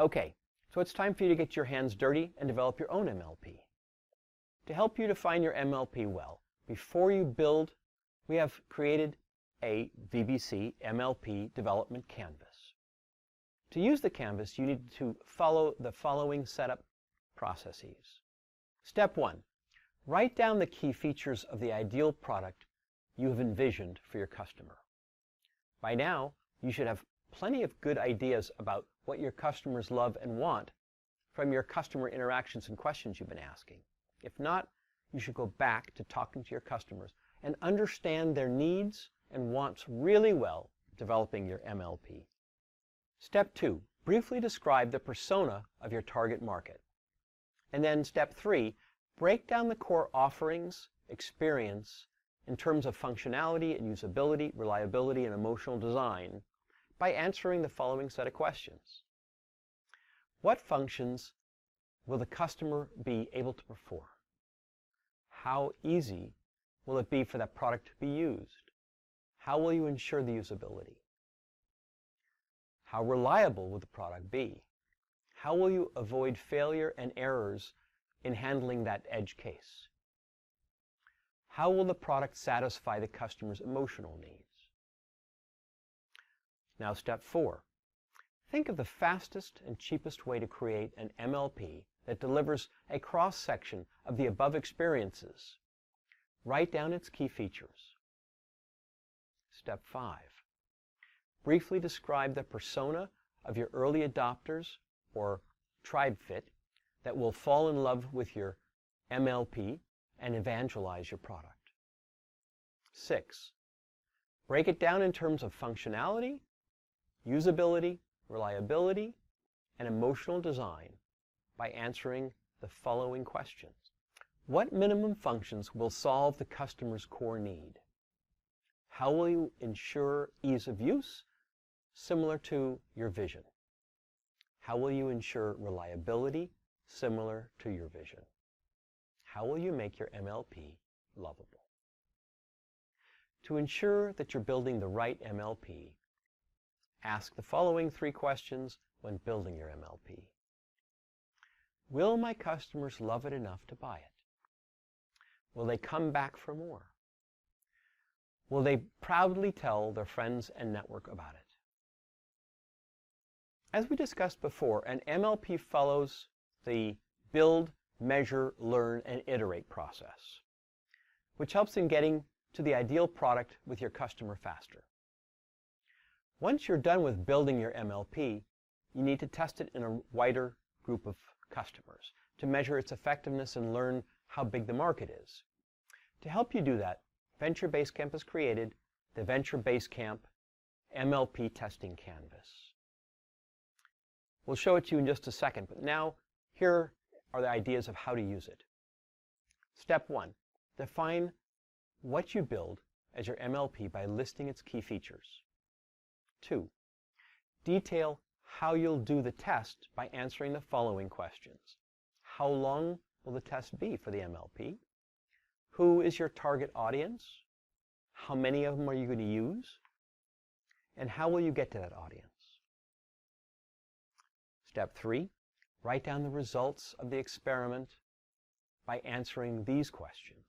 Okay, so it's time for you to get your hands dirty and develop your own MLP. To help you define your MLP well, before you build, we have created a VBC MLP development canvas. To use the canvas, you need to follow the following setup processes. Step 1. Write down the key features of the ideal product you have envisioned for your customer. By now, you should have plenty of good ideas about what your customers love and want from your customer interactions and questions you've been asking. If not, you should go back to talking to your customers and understand their needs and wants really well, developing your MLP. Step 2, briefly describe the persona of your target market. And then step 3, break down the core offerings, experience, in terms of functionality and usability, reliability, and emotional design by answering the following set of questions. What functions will the customer be able to perform? How easy will it be for that product to be used? How will you ensure the usability? How reliable will the product be? How will you avoid failure and errors in handling that edge case? How will the product satisfy the customer's emotional needs? Now, step 4. Think of the fastest and cheapest way to create an MLP that delivers a cross-section of the above experiences. Write down its key features. Step 5. Briefly describe the persona of your early adopters or tribe fit that will fall in love with your MLP and evangelize your product. 6. Break it down in terms of functionality, usability, reliability, and emotional design by answering the following questions. What minimum functions will solve the customer's core need? How will you ensure ease of use, similar to your vision? How will you ensure reliability, similar to your vision? How will you make your MLP lovable? To ensure that you're building the right MLP, ask the following 3 questions when building your MLP. Will my customers love it enough to buy it? Will they come back for more? Will they proudly tell their friends and network about it? As we discussed before, an MLP follows the build, measure, learn, and iterate process, which helps in getting to the ideal product with your customer faster. Once you're done with building your MLP, you need to test it in a wider group of customers to measure its effectiveness and learn how big the market is. To help you do that, Venture Basecamp has created the Venture Basecamp MLP Testing Canvas. We'll show it to you in just a second, but now here are the ideas of how to use it. Step 1, define what you build as your MLP by listing its key features. 2, detail how you'll do the test by answering the following questions. How long will the test be for the MLP? Who is your target audience? How many of them are you going to use? And how will you get to that audience? Step 3, write down the results of the experiment by answering these questions.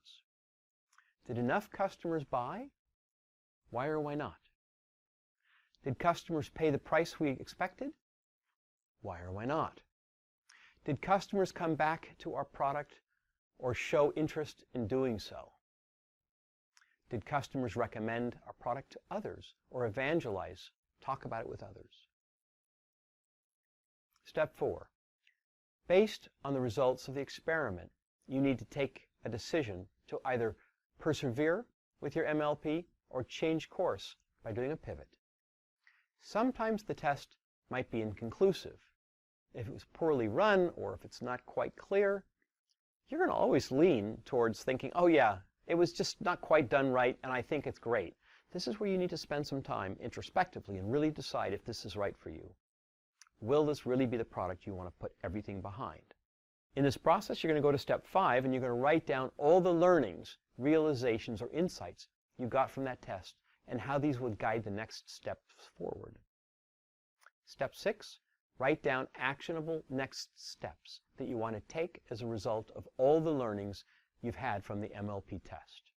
Did enough customers buy? Why or why not? Did customers pay the price we expected? Why or why not? Did customers come back to our product or show interest in doing so? Did customers recommend our product to others or evangelize, talk about it with others? Step 4, based on the results of the experiment, you need to take a decision to either persevere with your MLP or change course by doing a pivot. Sometimes the test might be inconclusive. If it was poorly run or if it's not quite clear, you're going to always lean towards thinking, oh yeah, it was just not quite done right and I think it's great. This is where you need to spend some time introspectively and really decide if this is right for you. Will this really be the product you want to put everything behind? In this process, you're going to go to step 5 and you're going to write down all the learnings, realizations, or insights you got from that test and how these would guide the next steps forward. Step 6, Write down actionable next steps that you want to take as a result of all the learnings you've had from the MLP test.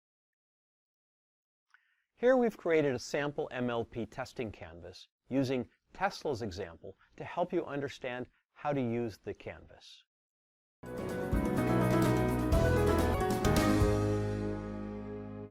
Here we've created a sample MLP testing canvas using Tesla's example to help you understand how to use the canvas.